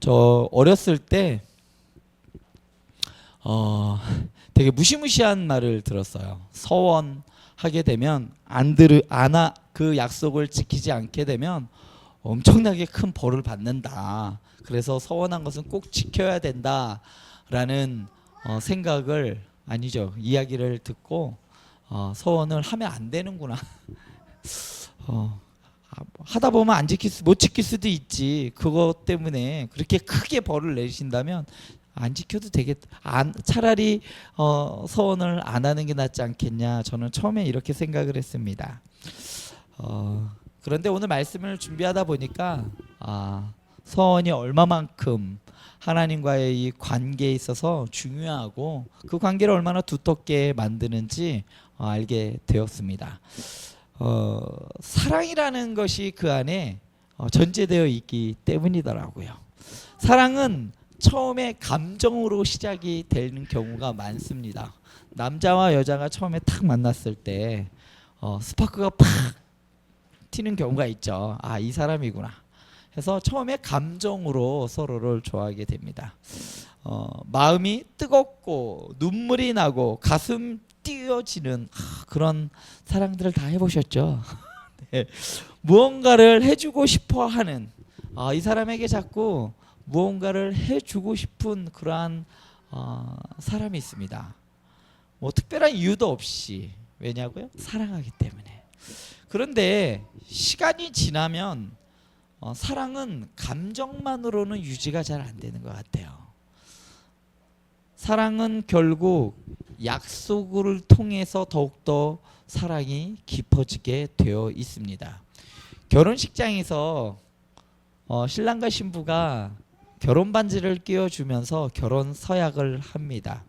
저 어렸을 때 되게 무시무시한 말을 들었어요. 서원하게 되면 그 약속을 지키지 않게 되면 엄청나게 큰 벌을 받는다. 그래서 서원한 것은 꼭 지켜야 된다라는 생각을 아니죠. 이야기를 듣고 서원을 하면 안 되는구나. 하다 보면 못 지킬 수도 있지. 그것 때문에 그렇게 크게 벌을 내신다면 안 지켜도 차라리 서원을 안 하는 게 낫지 않겠냐. 저는 처음에 이렇게 생각을 했습니다. 그런데 오늘 말씀을 준비하다 보니까 서원이 얼마만큼 하나님과의 이 관계에 있어서 중요하고 그 관계를 얼마나 두텁게 만드는지 알게 되었습니다. 사랑이라는 것이 그 안에 전제되어 있기 때문이더라고요. 사랑은 처음에 감정으로 시작이 되는 경우가 많습니다. 남자와 여자가 처음에 탁 만났을 때 스파크가 팍 튀는 경우가 있죠. 이 사람이구나 해서 처음에 감정으로 서로를 좋아하게 됩니다. 마음이 뜨겁고 눈물이 나고 가슴 뛰어지는 그런 사랑들을 다 해보셨죠? 네. 무언가를 해주고 싶어하는 이 사람에게 자꾸 무언가를 해주고 싶은 그러한 사람이 있습니다. 뭐 특별한 이유도 없이. 왜냐고요? 사랑하기 때문에. 그런데 시간이 지나면 사랑은 감정만으로는 유지가 잘 안 되는 것 같아요. 사랑은 결국 약속을 통해서 더욱더 사랑이 깊어지게 되어 있습니다. 결혼식장에서 신랑과 신부가 결혼 반지를 끼워주면서 결혼 서약을 합니다.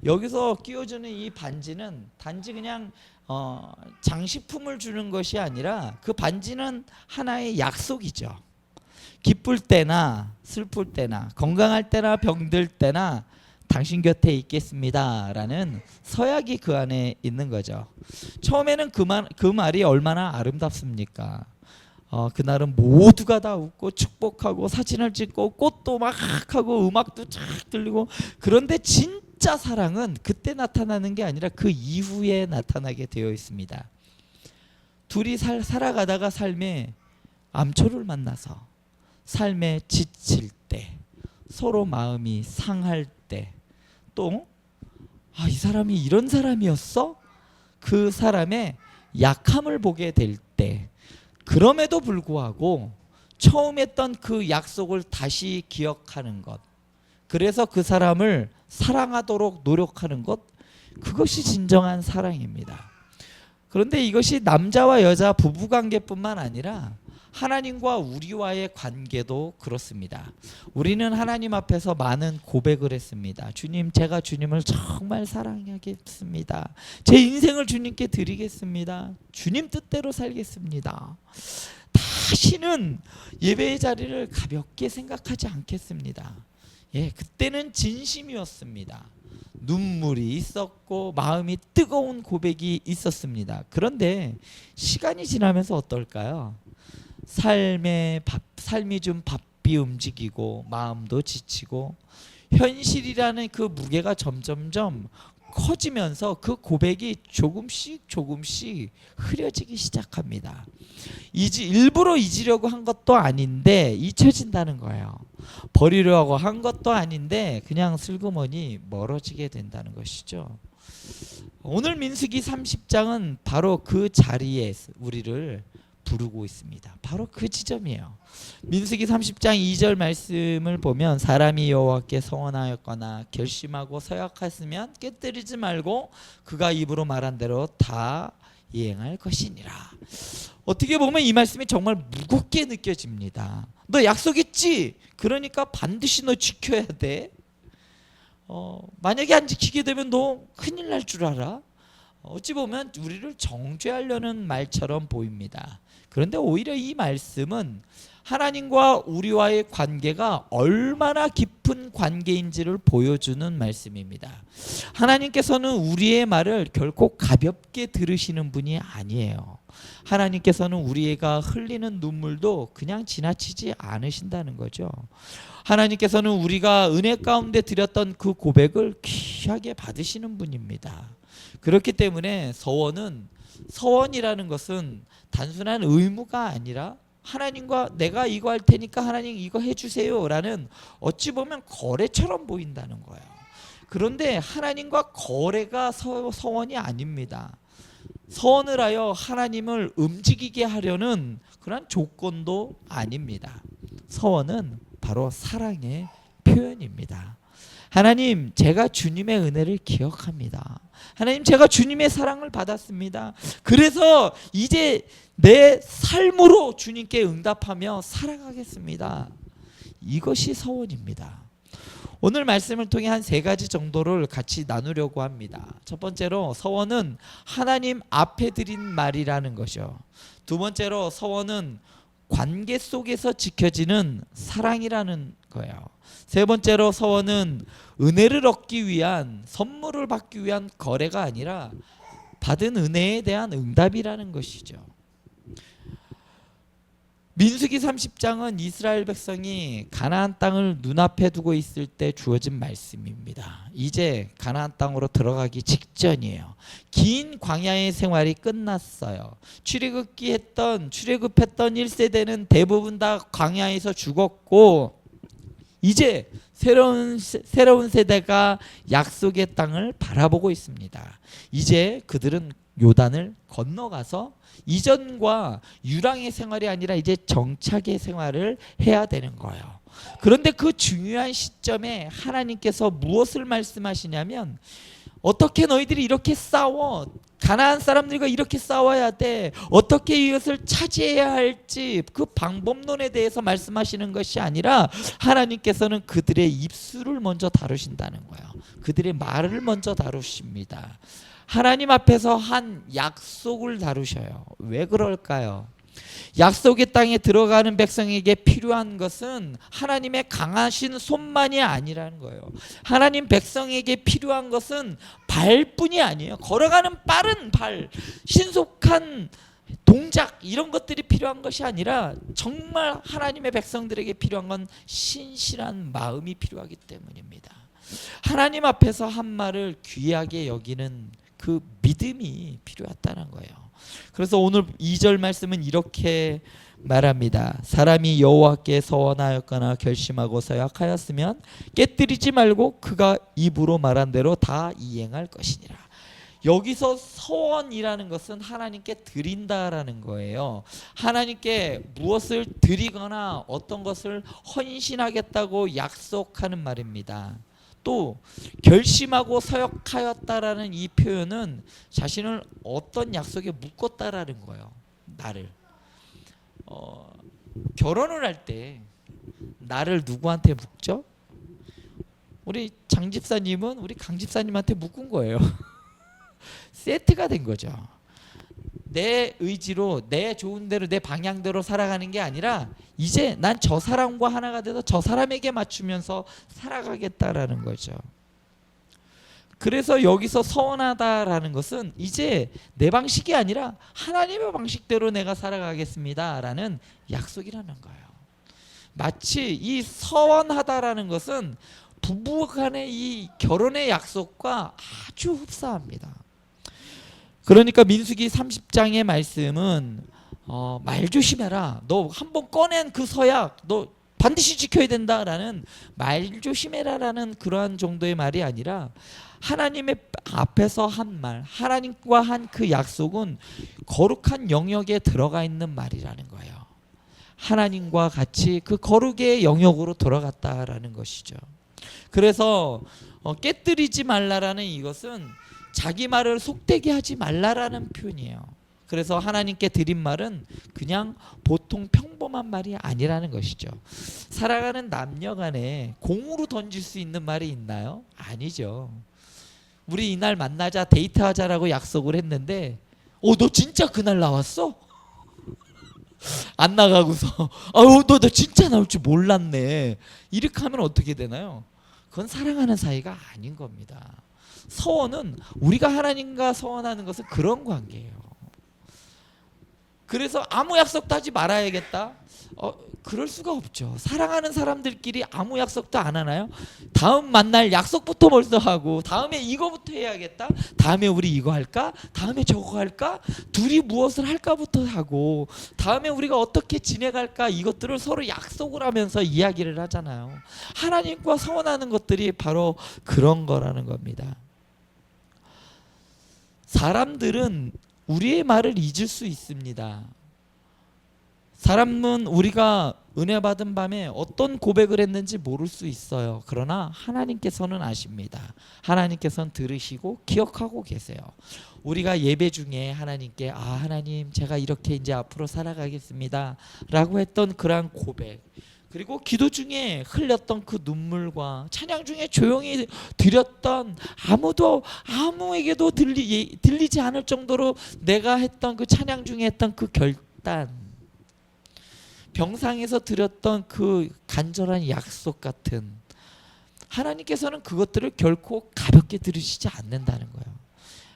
여기서 끼워주는 이 반지는 단지 그냥 장식품을 주는 것이 아니라 그 반지는 하나의 약속이죠. 기쁠 때나 슬플 때나 건강할 때나 병들 때나 당신 곁에 있겠습니다 라는 서약이 그 안에 있는 거죠. 처음에는 그 말이 얼마나 아름답습니까? 그날은 모두가 다 웃고 축복하고 사진을 찍고 꽃도 막 하고 음악도 쫙 들리고. 그런데 진짜 사랑은 그때 나타나는 게 아니라 그 이후에 나타나게 되어 있습니다. 둘이 살아가다가 삶에 암초를 만나서 삶에 지칠 때, 서로 마음이 상할 때, 또 이 사람이 이런 사람이었어? 그 사람의 약함을 보게 될 때, 그럼에도 불구하고 처음 했던 그 약속을 다시 기억하는 것, 그래서 그 사람을 사랑하도록 노력하는 것, 그것이 진정한 사랑입니다. 그런데 이것이 남자와 여자 부부관계뿐만 아니라 하나님과 우리와의 관계도 그렇습니다. 우리는 하나님 앞에서 많은 고백을 했습니다. 주님, 제가 주님을 정말 사랑하겠습니다. 제 인생을 주님께 드리겠습니다. 주님 뜻대로 살겠습니다. 다시는 예배의 자리를 가볍게 생각하지 않겠습니다. 그때는 진심이었습니다. 눈물이 있었고 마음이 뜨거운 고백이 있었습니다. 그런데 시간이 지나면서 어떨까요? 삶이 좀 바삐 움직이고 마음도 지치고 현실이라는 그 무게가 점점점 커지면서 그 고백이 조금씩 흐려지기 시작합니다. 일부러 잊으려고 한 것도 아닌데 잊혀진다는 거예요. 버리려고 한 것도 아닌데 그냥 슬그머니 멀어지게 된다는 것이죠. 오늘 민수기 30장은 바로 그 자리에 우리를 부르고 있습니다. 바로 그 지점이에요. 민수기 30장 2절 말씀을 보면 사람이 여호와께 서원하였거나 결심하고 서약했으면 깨뜨리지 말고 그가 입으로 말한 대로 다 이행할 것이니라. 어떻게 보면 이 말씀이 정말 무겁게 느껴집니다. 너 약속했지? 그러니까 반드시 너 지켜야 돼. 만약에 안 지키게 되면 너 큰일 날 줄 알아. 어찌 보면 우리를 정죄하려는 말처럼 보입니다. 그런데 오히려 이 말씀은 하나님과 우리와의 관계가 얼마나 깊은 관계인지를 보여주는 말씀입니다. 하나님께서는 우리의 말을 결코 가볍게 들으시는 분이 아니에요. 하나님께서는 우리가 흘리는 눈물도 그냥 지나치지 않으신다는 거죠. 하나님께서는 우리가 은혜 가운데 드렸던 그 고백을 귀하게 받으시는 분입니다. 그렇기 때문에 서원이라는 것은 단순한 의무가 아니라 하나님과 내가 이거 할 테니까 하나님 이거 해주세요 라는 어찌 보면 거래처럼 보인다는 거예요. 그런데 하나님과 거래가 서원이 아닙니다. 서원을 하여 하나님을 움직이게 하려는 그런 조건도 아닙니다. 서원은 바로 사랑의 표현입니다. 하나님, 제가 주님의 은혜를 기억합니다. 하나님, 제가 주님의 사랑을 받았습니다. 그래서 이제 내 삶으로 주님께 응답하며 살아가겠습니다. 이것이 서원입니다. 오늘 말씀을 통해 한 3가지 정도를 같이 나누려고 합니다. 첫 번째로 서원은 하나님 앞에 드린 말이라는 것이요. 두 번째로 서원은 관계 속에서 지켜지는 사랑이라는 거예요. 세 번째로 서원은 은혜를 얻기 위한, 선물을 받기 위한 거래가 아니라 받은 은혜에 대한 응답이라는 것이죠. 민수기 30장은 이스라엘 백성이 가나안 땅을 눈앞에 두고 있을 때 주어진 말씀입니다. 이제 가나안 땅으로 들어가기 직전이에요. 긴 광야의 생활이 끝났어요. 출애굽했던 1세대는 대부분 다 광야에서 죽었고 이제 새로운 세대가 약속의 땅을 바라보고 있습니다. 이제 그들은 요단을 건너가서 이전과 유랑의 생활이 아니라 이제 정착의 생활을 해야 되는 거예요. 그런데 그 중요한 시점에 하나님께서 무엇을 말씀하시냐면 어떻게 너희들이 이렇게 싸워? 가나안 사람들과 이렇게 싸워야 돼. 어떻게 이것을 차지해야 할지 그 방법론에 대해서 말씀하시는 것이 아니라 하나님께서는 그들의 입술을 먼저 다루신다는 거예요. 그들의 말을 먼저 다루십니다. 하나님 앞에서 한 약속을 다루셔요. 왜 그럴까요? 약속의 땅에 들어가는 백성에게 필요한 것은 하나님의 강하신 손만이 아니라는 거예요. 하나님 백성에게 필요한 것은 발뿐이 아니에요. 걸어가는 빠른 발, 신속한 동작 이런 것들이 필요한 것이 아니라 정말 하나님의 백성들에게 필요한 건 신실한 마음이 필요하기 때문입니다. 하나님 앞에서 한 말을 귀하게 여기는 그 믿음이 필요하다는 거예요. 그래서 오늘 2절 말씀은 이렇게 말합니다. 사람이 여호와께 서원하였거나 결심하고 서약하였으면 깨뜨리지 말고 그가 입으로 말한 대로 다 이행할 것이니라. 여기서 서원이라는 것은 하나님께 드린다라는 거예요. 하나님께 무엇을 드리거나 어떤 것을 헌신하겠다고 약속하는 말입니다. 또 결심하고 서약하였다라는 이 표현은 자신을 어떤 약속에 묶었다라는 거예요. 나를 결혼을 할 때 나를 누구한테 묶죠? 우리 장 집사님은 우리 강 집사님한테 묶은 거예요. 세트가 된 거죠. 내 의지로 내 좋은 대로 내 방향대로 살아가는 게 아니라 이제 난 저 사람과 하나가 돼서 저 사람에게 맞추면서 살아가겠다라는 거죠. 그래서 여기서 서원하다라는 것은 이제 내 방식이 아니라 하나님의 방식대로 내가 살아가겠습니다라는 약속이라는 거예요. 마치 이 서원하다라는 것은 부부간의 이 결혼의 약속과 아주 흡사합니다. 그러니까 민수기 30장의 말씀은 말 조심해라. 너 한번 꺼낸 그 서약 너 반드시 지켜야 된다라는 말 조심해라라는 그러한 정도의 말이 아니라 하나님의 앞에서 한 말, 하나님과 한 그 약속은 거룩한 영역에 들어가 있는 말이라는 거예요. 하나님과 같이 그 거룩의 영역으로 들어갔다라는 것이죠. 그래서 깨뜨리지 말라라는 이것은 자기 말을 속되게 하지 말라라는 표현이에요. 그래서 하나님께 드린 말은 그냥 보통 평범한 말이 아니라는 것이죠. 살아가는 남녀 간에 공으로 던질 수 있는 말이 있나요? 아니죠. 우리 이날 만나자 데이트하자라고 약속을 했는데 너 진짜 그날 나왔어? 안 나가고서 너 진짜 나올 줄 몰랐네. 이렇게 하면 어떻게 되나요? 그건 사랑하는 사이가 아닌 겁니다. 서원은 우리가 하나님과 서원하는 것은 그런 관계예요. 그래서 아무 약속도 하지 말아야겠다. 그럴 수가 없죠. 사랑하는 사람들끼리 아무 약속도 안 하나요? 다음 만날 약속부터 벌써 하고, 다음에 이거부터 해야겠다. 다음에 우리 이거 할까? 다음에 저거 할까? 둘이 무엇을 할까부터 하고, 다음에 우리가 어떻게 지내갈까? 이것들을 서로 약속을 하면서 이야기를 하잖아요. 하나님과 서원하는 것들이 바로 그런 거라는 겁니다. 사람들은 우리의 말을 잊을 수 있습니다. 사람은 우리가 은혜 받은 밤에 어떤 고백을 했는지 모를 수 있어요. 그러나 하나님께서는 아십니다. 하나님께서는 들으시고 기억하고 계세요. 우리가 예배 중에 하나님께 하나님 제가 이렇게 이제 앞으로 살아가겠습니다 라고 했던 그러한 고백, 그리고 기도 중에 흘렸던 그 눈물과 찬양 중에 조용히 드렸던 아무에게도 들리지 않을 정도로 내가 했던 그 찬양 중에 했던 그 결단, 병상에서 드렸던 그 간절한 약속 같은, 하나님께서는 그것들을 결코 가볍게 들으시지 않는다는 거예요.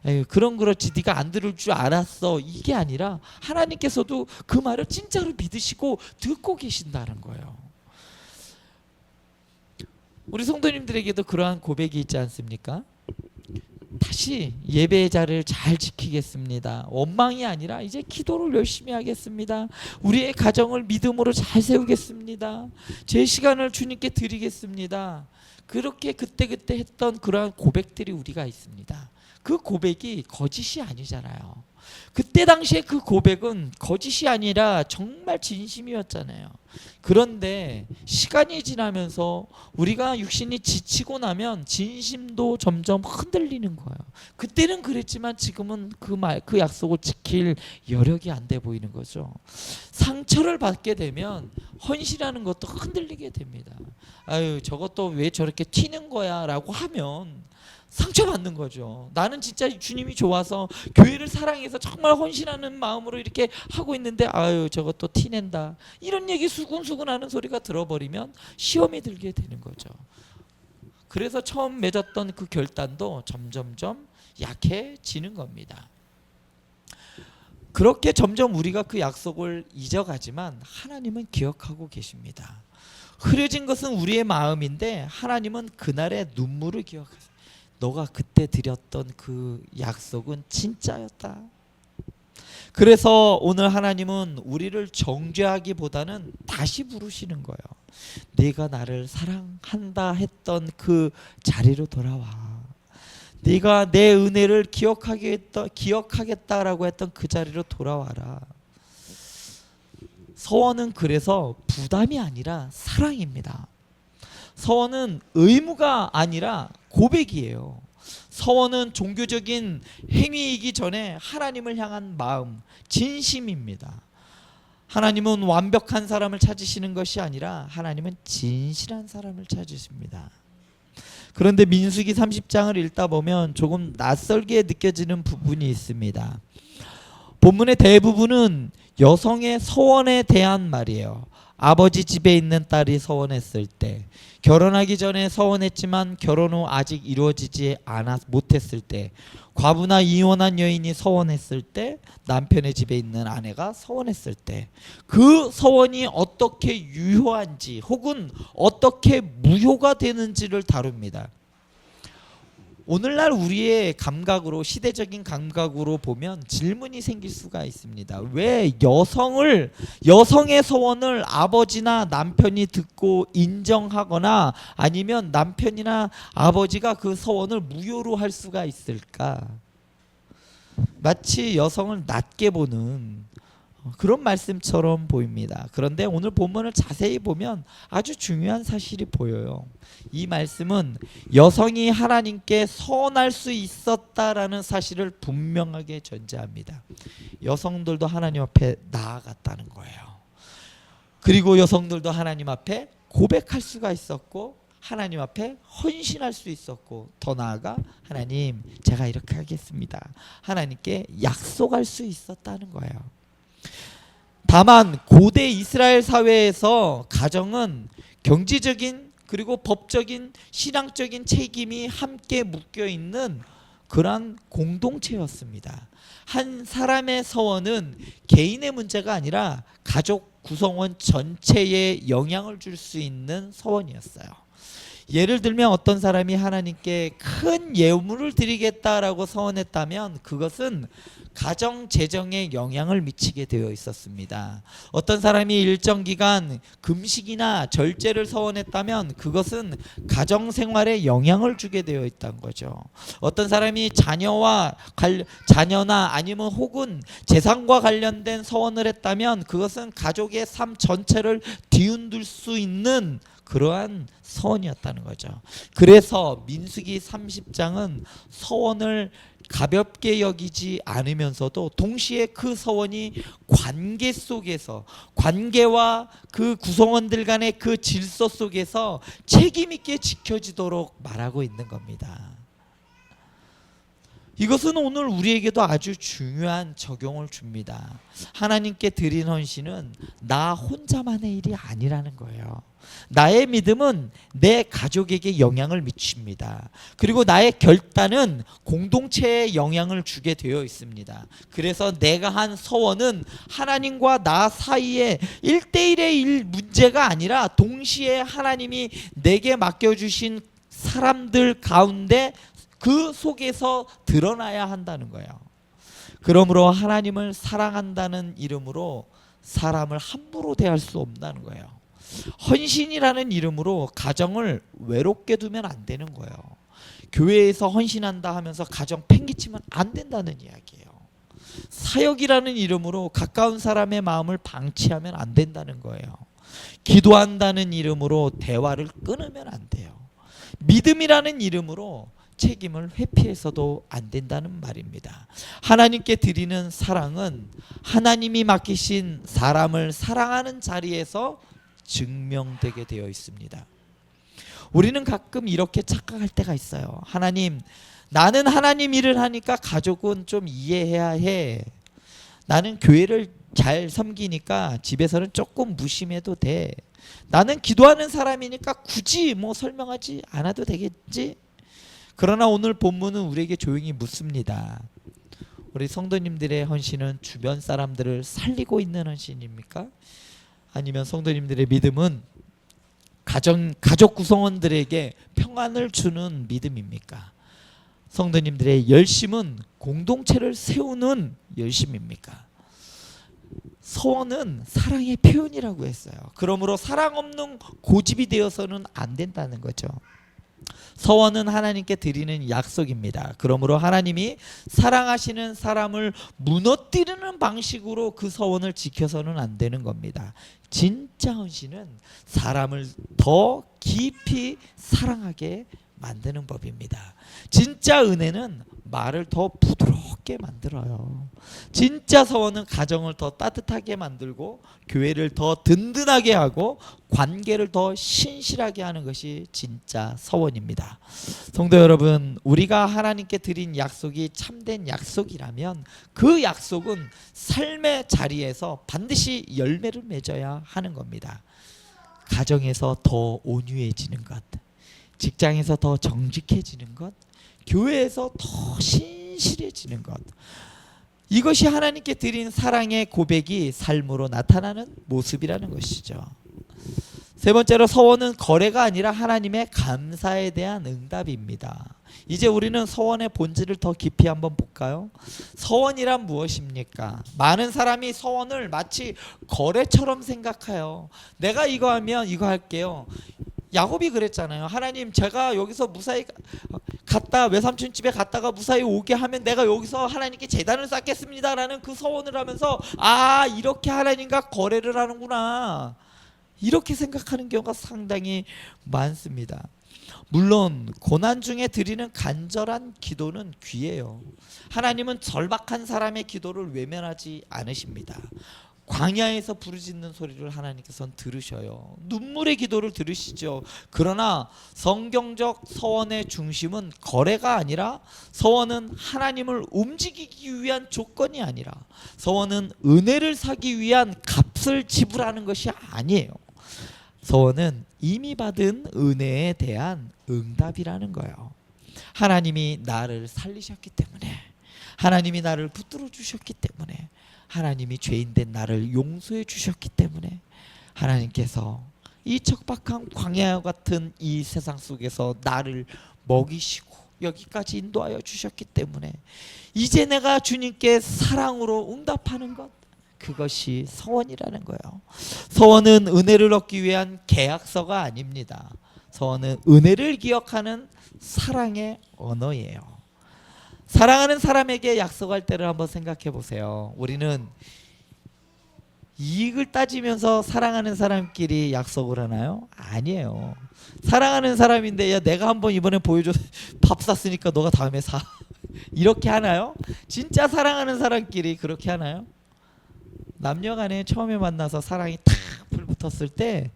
에휴, 그렇지 네가 안 들을 줄 알았어, 이게 아니라 하나님께서도 그 말을 진짜로 믿으시고 듣고 계신다는 거예요. 우리 성도님들에게도 그러한 고백이 있지 않습니까? 다시 예배의 자리를 잘 지키겠습니다. 원망이 아니라 이제 기도를 열심히 하겠습니다. 우리의 가정을 믿음으로 잘 세우겠습니다. 제 시간을 주님께 드리겠습니다. 그렇게 그때그때 했던 그러한 고백들이 우리가 있습니다. 그 고백이 거짓이 아니잖아요. 그때 당시에 그 고백은 거짓이 아니라 정말 진심이었잖아요. 그런데 시간이 지나면서 우리가 육신이 지치고 나면 진심도 점점 흔들리는 거예요. 그때는 그랬지만 지금은 그 약속을 지킬 여력이 안 돼 보이는 거죠. 상처를 받게 되면 헌신하는 것도 흔들리게 됩니다. 아유, 저것도 왜 저렇게 튀는 거야 라고 하면 상처받는 거죠. 나는 진짜 주님이 좋아서 교회를 사랑해서 정말 헌신하는 마음으로 이렇게 하고 있는데 저것도 티낸다, 이런 얘기 수근수근 하는 소리가 들어버리면 시험이 들게 되는 거죠. 그래서 처음 맺었던 그 결단도 점점점 약해지는 겁니다. 그렇게 점점 우리가 그 약속을 잊어가지만 하나님은 기억하고 계십니다. 흐려진 것은 우리의 마음인데 하나님은 그날의 눈물을 기억하세요. 너가 그때 드렸던 그 약속은 진짜였다. 그래서 오늘 하나님은 우리를 정죄하기보다는 다시 부르시는 거예요. 네가 나를 사랑한다 했던 그 자리로 돌아와. 네가 내 은혜를 기억하겠다라고 했던 그 자리로 돌아와라. 서원은 그래서 부담이 아니라 사랑입니다. 서원은 의무가 아니라 고백이에요. 서원은 종교적인 행위이기 전에 하나님을 향한 마음, 진심입니다. 하나님은 완벽한 사람을 찾으시는 것이 아니라 하나님은 진실한 사람을 찾으십니다. 그런데 민수기 30장을 읽다 보면 조금 낯설게 느껴지는 부분이 있습니다. 본문의 대부분은 여성의 서원에 대한 말이에요. 아버지 집에 있는 딸이 서원했을 때, 결혼하기 전에 서원했지만 결혼 후 아직 이루어지지 못했을 때, 과부나 이혼한 여인이 서원했을 때, 남편의 집에 있는 아내가 서원했을 때, 그 서원이 어떻게 유효한지 혹은 어떻게 무효가 되는지를 다룹니다. 오늘날 우리의 감각으로, 시대적인 감각으로 보면 질문이 생길 수가 있습니다. 왜 여성의 서원을 아버지나 남편이 듣고 인정하거나 아니면 남편이나 아버지가 그 서원을 무효로 할 수가 있을까? 마치 여성을 낮게 보는 그런 말씀처럼 보입니다. 그런데 오늘 본문을 자세히 보면 아주 중요한 사실이 보여요. 이 말씀은 여성이 하나님께 서원할 수 있었다라는 사실을 분명하게 전제합니다. 여성들도 하나님 앞에 나아갔다는 거예요. 그리고 여성들도 하나님 앞에 고백할 수가 있었고, 하나님 앞에 헌신할 수 있었고, 더 나아가 하나님 제가 이렇게 하겠습니다, 하나님께 약속할 수 있었다는 거예요. 다만 고대 이스라엘 사회에서 가정은 경제적인 그리고 법적인 신앙적인 책임이 함께 묶여 있는 그러한 공동체였습니다. 한 사람의 서원은 개인의 문제가 아니라 가족 구성원 전체에 영향을 줄 수 있는 서원이었어요. 예를 들면 어떤 사람이 하나님께 큰 예물을 드리겠다라고 서원했다면 그것은 가정 재정에 영향을 미치게 되어 있었습니다. 어떤 사람이 일정 기간 금식이나 절제를 서원했다면 그것은 가정 생활에 영향을 주게 되어 있다는 거죠. 어떤 사람이 자녀나 아니면 혹은 재산과 관련된 서원을 했다면 그것은 가족의 삶 전체를 뒤흔들 수 있는 그러한 서원이었다는 거죠. 그래서 민수기 30장은 서원을 가볍게 여기지 않으면서도 동시에 그 서원이 관계 속에서, 관계와 그 구성원들 간의 그 질서 속에서 책임 있게 지켜지도록 말하고 있는 겁니다. 이것은 오늘 우리에게도 아주 중요한 적용을 줍니다. 하나님께 드린 헌신은 나 혼자만의 일이 아니라는 거예요. 나의 믿음은 내 가족에게 영향을 미칩니다. 그리고 나의 결단은 공동체에 영향을 주게 되어 있습니다. 그래서 내가 한 서원은 하나님과 나 사이에 1대1의 일 문제가 아니라 동시에 하나님이 내게 맡겨주신 사람들 가운데 그 속에서 드러나야 한다는 거예요. 그러므로 하나님을 사랑한다는 이름으로 사람을 함부로 대할 수 없다는 거예요. 헌신이라는 이름으로 가정을 외롭게 두면 안 되는 거예요. 교회에서 헌신한다 하면서 가정 팽개치면 안 된다는 이야기예요. 사역이라는 이름으로 가까운 사람의 마음을 방치하면 안 된다는 거예요. 기도한다는 이름으로 대화를 끊으면 안 돼요. 믿음이라는 이름으로 책임을 회피해서도 안 된다는 말입니다. 하나님께 드리는 사랑은 하나님이 맡기신 사람을 사랑하는 자리에서 증명되게 되어 있습니다. 우리는 가끔 이렇게 착각할 때가 있어요. 하나님, 나는 하나님 일을 하니까 가족은 좀 이해해야 해. 나는 교회를 잘 섬기니까 집에서는 조금 무심해도 돼. 나는 기도하는 사람이니까 굳이 뭐 설명하지 않아도 되겠지? 그러나 오늘 본문은 우리에게 조용히 묻습니다. 우리 성도님들의 헌신은 주변 사람들을 살리고 있는 헌신입니까? 아니면 성도님들의 믿음은 가족 구성원들에게 평안을 주는 믿음입니까? 성도님들의 열심은 공동체를 세우는 열심입니까? 서원은 사랑의 표현이라고 했어요. 그러므로 사랑 없는 고집이 되어서는 안 된다는 거죠. 서원은 하나님께 드리는 약속입니다. 그러므로 하나님이 사랑하시는 사람을 무너뜨리는 방식으로 그 서원을 지켜서는 안 되는 겁니다. 진짜 헌신은 사람을 더 깊이 사랑하게 만드는 법입니다. 진짜 은혜는 말을 더 부드럽게 만들어요. 진짜 서원은 가정을 더 따뜻하게 만들고 교회를 더 든든하게 하고 관계를 더 신실하게 하는 것이 진짜 서원입니다. 성도 여러분, 우리가 하나님께 드린 약속이 참된 약속이라면 그 약속은 삶의 자리에서 반드시 열매를 맺어야 하는 겁니다. 가정에서 더 온유해지는 것, 직장에서 더 정직해지는 것, 교회에서 더 신실해지는 것, 이것이 하나님께 드린 사랑의 고백이 삶으로 나타나는 모습이라는 것이죠. 세 번째로 서원은 거래가 아니라 하나님의 감사에 대한 응답입니다. 이제 우리는 서원의 본질을 더 깊이 한번 볼까요? 서원이란 무엇입니까? 많은 사람이 서원을 마치 거래처럼 생각해요. 내가 이거 하면 이거 할게요. 야곱이 그랬잖아요. 하나님, 제가 여기서 무사히 갔다 외삼촌 집에 갔다가 무사히 오게 하면 내가 여기서 하나님께 제단을 쌓겠습니다 라는 그 서원을 하면서 아, 이렇게 하나님과 거래를 하는구나, 이렇게 생각하는 경우가 상당히 많습니다. 물론 고난 중에 드리는 간절한 기도는 귀해요. 하나님은 절박한 사람의 기도를 외면하지 않으십니다. 광야에서 부르짖는 소리를 하나님께서는 들으셔요. 눈물의 기도를 들으시죠. 그러나 성경적 서원의 중심은 거래가 아니라, 서원은 하나님을 움직이기 위한 조건이 아니라, 서원은 은혜를 사기 위한 값을 지불하는 것이 아니에요. 서원은 이미 받은 은혜에 대한 응답이라는 거예요. 하나님이 나를 살리셨기 때문에, 하나님이 나를 붙들어 주셨기 때문에, 하나님이 죄인된 나를 용서해 주셨기 때문에, 하나님께서 이 척박한 광야 같은 이 세상 속에서 나를 먹이시고 여기까지 인도하여 주셨기 때문에, 이제 내가 주님께 사랑으로 응답하는 것, 그것이 서원이라는 거예요. 서원은 은혜를 얻기 위한 계약서가 아닙니다. 서원은 은혜를 기억하는 사랑의 언어예요. 사랑하는 사람에게 약속할 때를 한번 생각해 보세요. 우리는 이익을 따지면서 사랑하는 사람끼리 약속을 하나요? 아니에요. 사랑하는 사람인데, 야, 내가 한번 이번에 보여줘, 밥 샀으니까 너가 다음에 사. 이렇게 하나요? 진짜 사랑하는 사람끼리 그렇게 하나요? 남녀간에 처음에 만나서 사랑이 탁 불붙었을 때,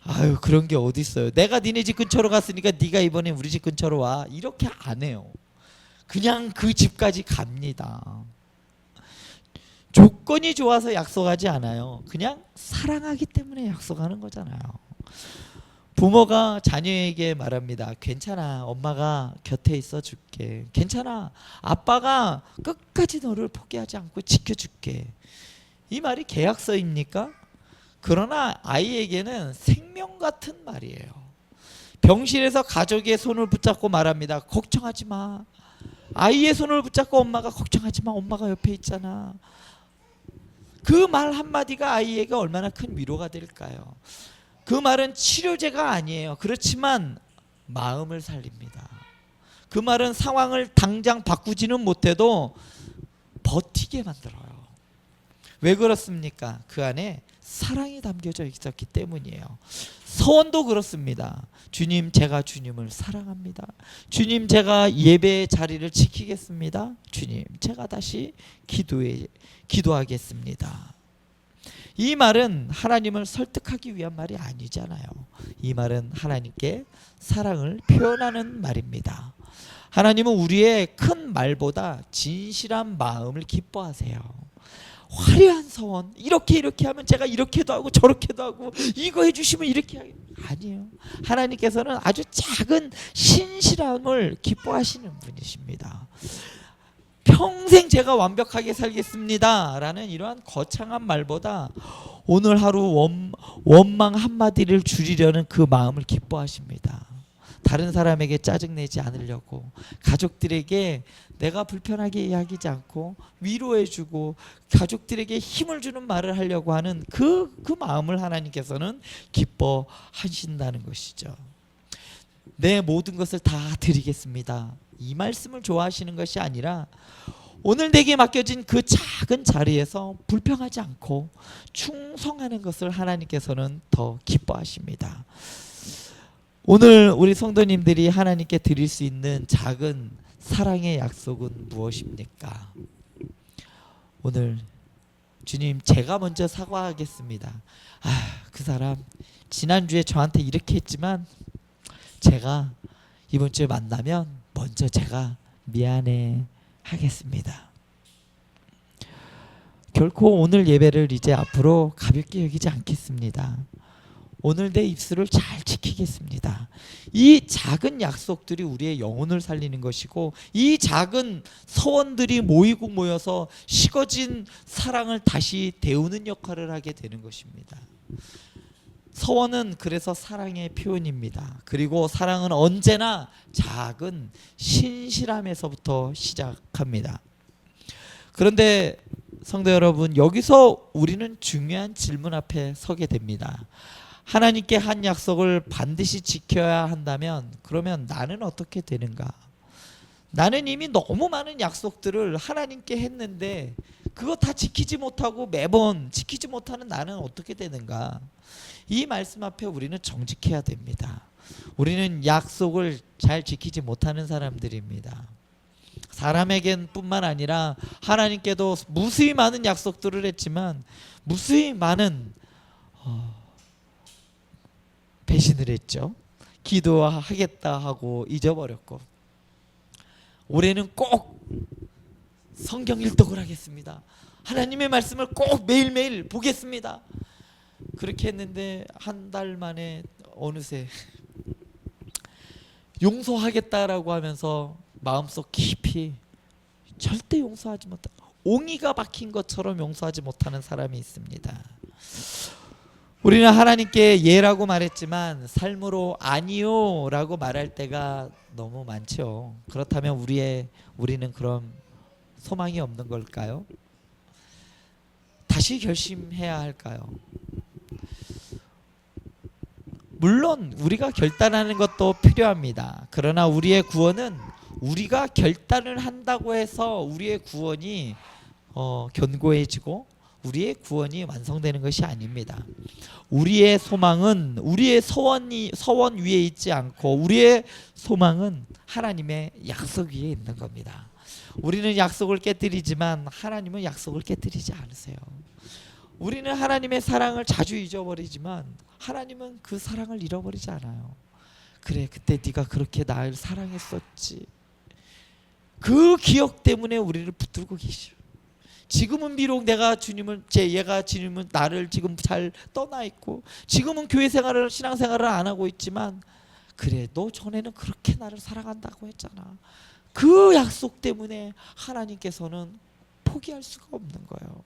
아유, 그런 게 어디 있어요. 내가 니네 집 근처로 갔으니까 네가 이번에 우리 집 근처로 와. 이렇게 안 해요. 그냥 그 집까지 갑니다. 조건이 좋아서 약속하지 않아요. 그냥 사랑하기 때문에 약속하는 거잖아요. 부모가 자녀에게 말합니다. 괜찮아, 엄마가 곁에 있어 줄게. 괜찮아, 아빠가 끝까지 너를 포기하지 않고 지켜줄게. 이 말이 계약서입니까? 그러나 아이에게는 생명 같은 말이에요. 병실에서 가족의 손을 붙잡고 말합니다. 걱정하지 마. 아이의 손을 붙잡고 엄마가 걱정하지 마. 엄마가 옆에 있잖아. 그 말 한마디가 아이에게 얼마나 큰 위로가 될까요? 그 말은 치료제가 아니에요. 그렇지만 마음을 살립니다. 그 말은 상황을 당장 바꾸지는 못해도 버티게 만들어요. 왜 그렇습니까? 그 안에 사랑이 담겨져 있었기 때문이에요. 서원도 그렇습니다. 주님, 제가 주님을 사랑합니다. 주님, 제가 예배의 자리를 지키겠습니다. 주님, 제가 다시 기도하겠습니다. 이 말은 하나님을 설득하기 위한 말이 아니잖아요. 이 말은 하나님께 사랑을 표현하는 말입니다. 하나님은 우리의 큰 말보다 진실한 마음을 기뻐하세요. 화려한 서원, 이렇게 하면 제가 이렇게도 하고 저렇게도 하고 이거 해주시면 이렇게 하겠... 아니에요. 하나님께서는 아주 작은 신실함을 기뻐하시는 분이십니다. 평생 제가 완벽하게 살겠습니다 라는 이러한 거창한 말보다 오늘 하루 원망 한마디를 줄이려는 그 마음을 기뻐하십니다. 다른 사람에게 짜증내지 않으려고, 가족들에게 내가 불편하게 이야기하지 않고 위로해주고 가족들에게 힘을 주는 말을 하려고 하는 그 마음을 하나님께서는 기뻐하신다는 것이죠. 내 모든 것을 다 드리겠습니다, 이 말씀을 좋아하시는 것이 아니라 오늘 내게 맡겨진 그 작은 자리에서 불평하지 않고 충성하는 것을 하나님께서는 더 기뻐하십니다. 오늘 우리 성도님들이 하나님께 드릴 수 있는 작은 사랑의 약속은 무엇입니까? 오늘 주님, 제가 먼저 사과하겠습니다. 그 사람 지난주에 저한테 이렇게 했지만 제가 이번 주에 만나면 먼저 제가 미안해 하겠습니다. 결코 오늘 예배를 이제 앞으로 가볍게 여기지 않겠습니다. 오늘 내 입술을 잘 지키겠습니다. 이 작은 약속들이 우리의 영혼을 살리는 것이고, 이 작은 서원들이 모이고 모여서 식어진 사랑을 다시 데우는 역할을 하게 되는 것입니다. 서원은 그래서 사랑의 표현입니다. 그리고 사랑은 언제나 작은 신실함에서부터 시작합니다. 그런데 성도 여러분, 여기서 우리는 중요한 질문 앞에 서게 됩니다. 하나님께 한 약속을 반드시 지켜야 한다면 그러면 나는 어떻게 되는가? 나는 이미 너무 많은 약속들을 하나님께 했는데 그거 다 지키지 못하고 매번 지키지 못하는 나는 어떻게 되는가? 이 말씀 앞에 우리는 정직해야 됩니다. 우리는 약속을 잘 지키지 못하는 사람들입니다. 사람에겐 뿐만 아니라 하나님께도 무수히 많은 약속들을 했지만 무수히 많은 배신을 했죠. 기도하겠다 하고 잊어버렸고, 올해는 꼭 성경 일독을 하겠습니다, 하나님의 말씀을 꼭 매일매일 보겠습니다, 그렇게 했는데 한 달 만에 어느새 용서하겠다라고 하면서 마음속 깊이 절대 용서하지 못한, 옹이가 박힌 것처럼 용서하지 못하는 사람이 있습니다. 우리는 하나님께 예라고 말했지만 삶으로 아니요 라고 말할 때가 너무 많죠. 그렇다면 우리는 그럼 소망이 없는 걸까요? 다시 결심해야 할까요? 물론 우리가 결단하는 것도 필요합니다. 그러나 우리의 구원은 우리가 결단을 한다고 해서 우리의 구원이 견고해지고 우리의 구원이 완성되는 것이 아닙니다. 우리의 소망은 우리의 서원 위에 있지 않고 우리의 소망은 하나님의 약속 위에 있는 겁니다. 우리는 약속을 깨뜨리지만 하나님은 약속을 깨뜨리지 않으세요. 우리는 하나님의 사랑을 자주 잊어버리지만 하나님은 그 사랑을 잃어버리지 않아요. 그래, 그때 네가 그렇게 나를 사랑했었지. 그 기억 때문에 우리를 붙들고 계셔. 지금은 비록 얘가 주님은 나를 지금 잘 떠나 있고 지금은 교회 생활을, 신앙 생활을 안 하고 있지만, 그래, 너 전에는 그렇게 나를 사랑한다고 했잖아. 그 약속 때문에 하나님께서는 포기할 수가 없는 거예요.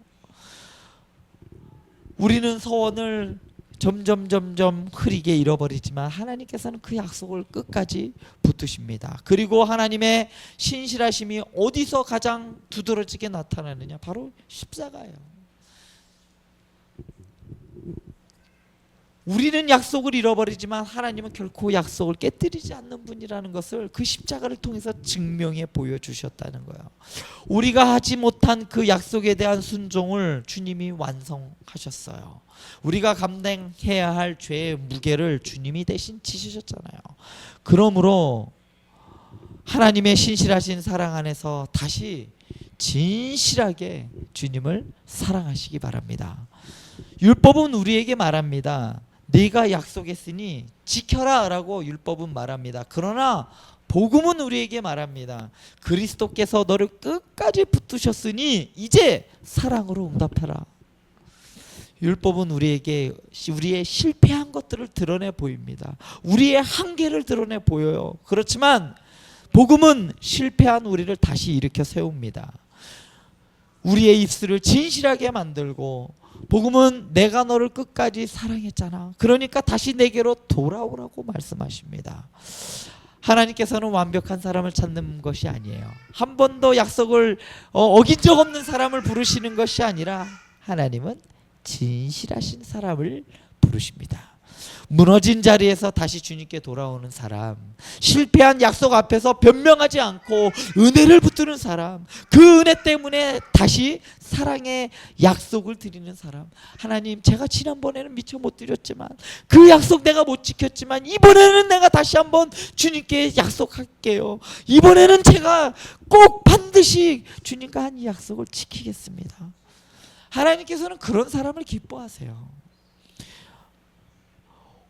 우리는 소원을 점점 흐리게 잃어버리지만 하나님께서는 그 약속을 끝까지 붙드십니다. 그리고 하나님의 신실하심이 어디서 가장 두드러지게 나타나느냐? 바로 십자가예요. 우리는 약속을 잃어버리지만 하나님은 결코 약속을 깨뜨리지 않는 분이라는 것을 그 십자가를 통해서 증명해 보여주셨다는 거예요. 우리가 하지 못한 그 약속에 대한 순종을 주님이 완성하셨어요. 우리가 감당해야 할 죄의 무게를 주님이 대신 지시셨잖아요. 그러므로 하나님의 신실하신 사랑 안에서 다시 진실하게 주님을 사랑하시기 바랍니다. 율법은 우리에게 말합니다. 네가 약속했으니 지켜라 라고 율법은 말합니다. 그러나 복음은 우리에게 말합니다. 그리스도께서 너를 끝까지 붙드셨으니 이제 사랑으로 응답하라. 율법은 우리에게 우리의 실패한 것들을 드러내 보입니다. 우리의 한계를 드러내 보여요. 그렇지만 복음은 실패한 우리를 다시 일으켜 세웁니다. 우리의 입술을 진실하게 만들고, 복음은 내가 너를 끝까지 사랑했잖아, 그러니까 다시 내게로 돌아오라고 말씀하십니다. 하나님께서는 완벽한 사람을 찾는 것이 아니에요. 한 번도 약속을 어긴 적 없는 사람을 부르시는 것이 아니라 하나님은 진실하신 사람을 부르십니다. 무너진 자리에서 다시 주님께 돌아오는 사람, 실패한 약속 앞에서 변명하지 않고 은혜를 붙드는 사람, 그 은혜 때문에 다시 사랑의 약속을 드리는 사람. 하나님, 제가 지난번에는 미처 못 드렸지만 그 약속 내가 못 지켰지만 이번에는 내가 다시 한번 주님께 약속할게요. 이번에는 제가 꼭 반드시 주님과 한 이 약속을 지키겠습니다. 하나님께서는 그런 사람을 기뻐하세요.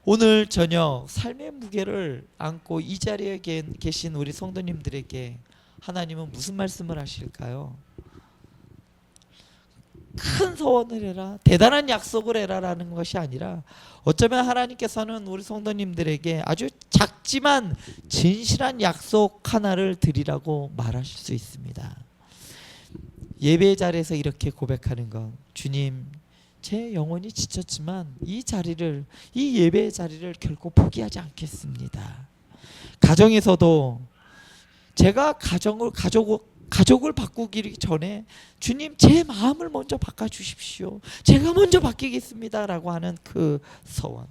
오늘 저녁 삶의 무게를 안고 이 자리에 계신 우리 성도님들에게 하나님은 무슨 말씀을 하실까요? 큰 소원을 해라, 대단한 약속을 해라라는 것이 아니라, 어쩌면 하나님께서는 우리 성도님들에게 아주 작지만 진실한 약속 하나를 드리라고 말하실 수 있습니다. 예배 자리에서 이렇게 고백하는 것, 주님, 제 영혼이 지쳤지만 이 예배의 자리를 결코 포기하지 않겠습니다. 가정에서도 제가 가족을 바꾸기 전에 주님, 제 마음을 먼저 바꿔주십시오. 제가 먼저 바뀌겠습니다 라고 하는 그 소원.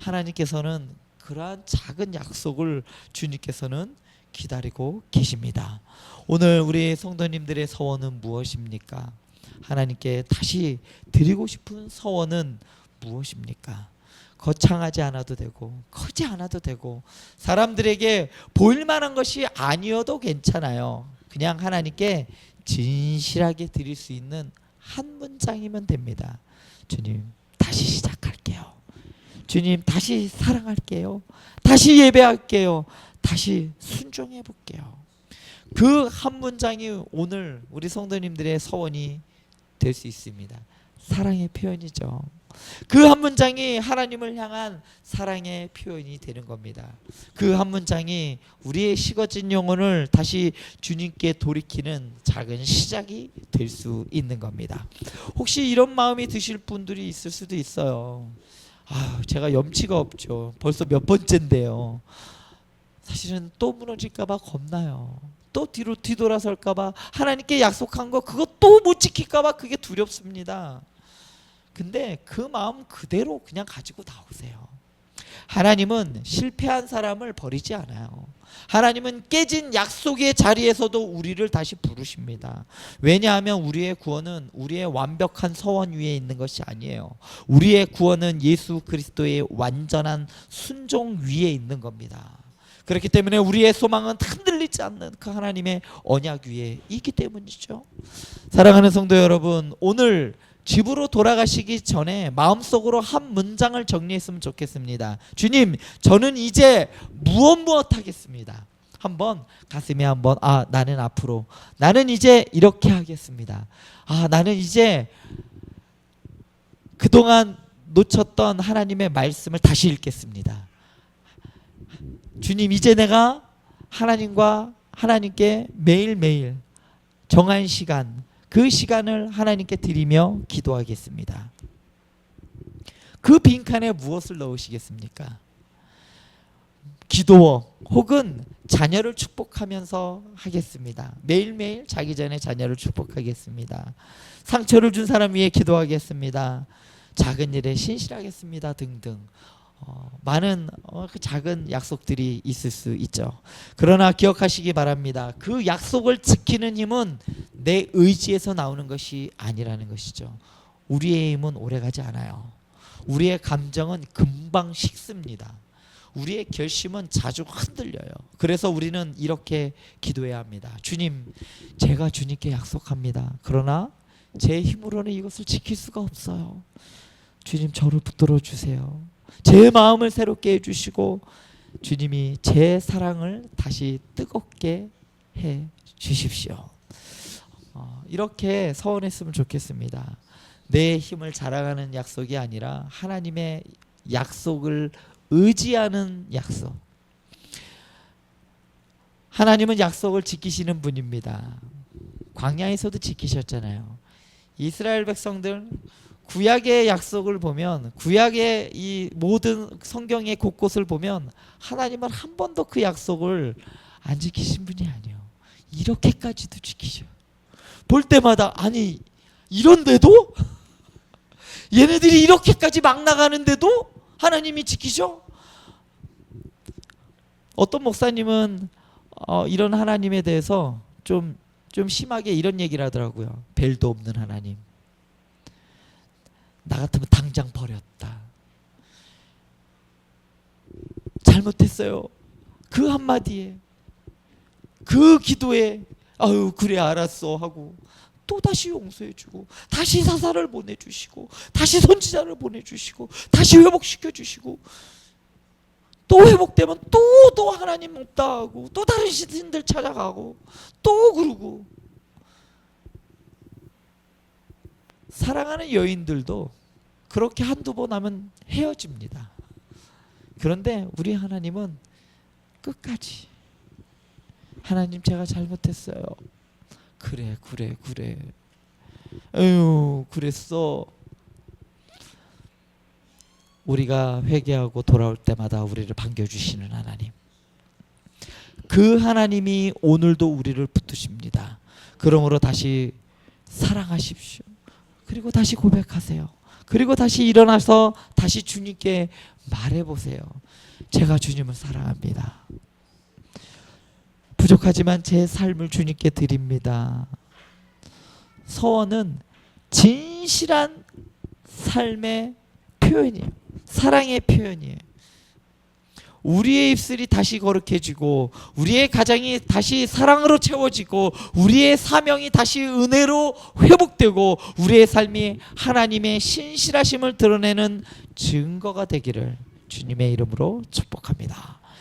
하나님께서는 그러한 작은 약속을 주님께서는 기다리고 계십니다. 오늘 우리 성도님들의 소원은 무엇입니까? 하나님께 다시 드리고 싶은 소원은 무엇입니까? 거창하지 않아도 되고 크지 않아도 되고 사람들에게 보일 만한 것이 아니어도 괜찮아요. 그냥 하나님께 진실하게 드릴 수 있는 한 문장이면 됩니다. 주님, 다시 시작할게요. 주님, 다시 사랑할게요. 다시 예배할게요. 다시 순종해 볼게요. 그 한 문장이 오늘 우리 성도님들의 소원이 될 수 있습니다. 사랑의 표현이죠. 그 한 문장이 하나님을 향한 사랑의 표현이 되는 겁니다. 그 한 문장이 우리의 식어진 영혼을 다시 주님께 돌이키는 작은 시작이 될 수 있는 겁니다. 혹시 이런 마음이 드실 분들이 있을 수도 있어요. 제가 염치가 없죠. 벌써 몇 번째인데요. 사실은 또 무너질까봐 겁나요. 또 뒤로 뒤돌아설까봐, 하나님께 약속한 거 그거 또 못 지킬까봐 그게 두렵습니다. 근데 그 마음 그대로 그냥 가지고 나오세요. 하나님은 실패한 사람을 버리지 않아요. 하나님은 깨진 약속의 자리에서도 우리를 다시 부르십니다. 왜냐하면 우리의 구원은 우리의 완벽한 서원 위에 있는 것이 아니에요. 우리의 구원은 예수 그리스도의 완전한 순종 위에 있는 겁니다. 그렇기 때문에 우리의 소망은 흔들리지 않는 그 하나님의 언약 위에 있기 때문이죠. 사랑하는 성도 여러분, 오늘 집으로 돌아가시기 전에 마음속으로 한 문장을 정리했으면 좋겠습니다. 주님, 저는 이제 무엇 하겠습니다. 한번 가슴에 한번 나는 앞으로, 나는 이제 이렇게 하겠습니다. 나는 이제 그동안 놓쳤던 하나님의 말씀을 다시 읽겠습니다. 주님, 이제 내가 하나님께 매일매일 정한 시간, 그 시간을 하나님께 드리며 기도하겠습니다. 그 빈칸에 무엇을 넣으시겠습니까? 기도 혹은 자녀를 축복하면서 하겠습니다. 매일매일 자기 전에 자녀를 축복하겠습니다. 상처를 준 사람 위해 기도하겠습니다. 작은 일에 신실하겠습니다. 등등. 많은 그 작은 약속들이 있을 수 있죠. 그러나 기억하시기 바랍니다. 그 약속을 지키는 힘은 내 의지에서 나오는 것이 아니라는 것이죠. 우리의 힘은 오래가지 않아요. 우리의 감정은 금방 식습니다. 우리의 결심은 자주 흔들려요. 그래서 우리는 이렇게 기도해야 합니다. 주님, 제가 주님께 약속합니다. 그러나 제 힘으로는 이것을 지킬 수가 없어요. 주님, 저를 붙들어 주세요. 제 마음을 새롭게 해주시고 주님이 제 사랑을 다시 뜨겁게 해 주십시오. 이렇게 서원했으면 좋겠습니다. 내 힘을 자랑하는 약속이 아니라 하나님의 약속을 의지하는 약속. 하나님은 약속을 지키시는 분입니다. 광야에서도 지키셨잖아요. 이스라엘 백성들 구약의 약속을 보면, 구약의 이 모든 성경의 곳곳을 보면 하나님은 한 번도 그 약속을 안 지키신 분이 아니에요. 이렇게까지도 지키셔. 볼 때마다 아니 이런데도 얘네들이 이렇게까지 막 나가는데도 하나님이 지키셔? 어떤 목사님은 이런 하나님에 대해서 좀 심하게 이런 얘기를 하더라고요. 벨도 없는 하나님. 나 같으면 당장 버렸다. 잘못했어요. 그 한마디에, 그 기도에 그래 알았어 하고 또 다시 용서해주고, 다시 사사를 보내주시고, 다시 선지자를 보내주시고, 다시 회복시켜주시고, 또 회복되면 또 하나님 없다 하고, 또 다른 신들 찾아가고, 또 그러고. 사랑하는 여인들도 그렇게 한두 번 하면 헤어집니다. 그런데 우리 하나님은 끝까지, 하나님 제가 잘못했어요. 그래 에휴 그랬어. 우리가 회개하고 돌아올 때마다 우리를 반겨주시는 하나님, 그 하나님이 오늘도 우리를 붙드십니다. 그러므로 다시 사랑하십시오. 그리고 다시 고백하세요. 그리고 다시 일어나서 다시 주님께 말해보세요. 제가 주님을 사랑합니다. 부족하지만 제 삶을 주님께 드립니다. 서원은 진실한 삶의 표현이에요. 사랑의 표현이에요. 우리의 입술이 다시 거룩해지고, 우리의 가정이 다시 사랑으로 채워지고, 우리의 사명이 다시 은혜로 회복되고, 우리의 삶이 하나님의 신실하심을 드러내는 증거가 되기를 주님의 이름으로 축복합니다.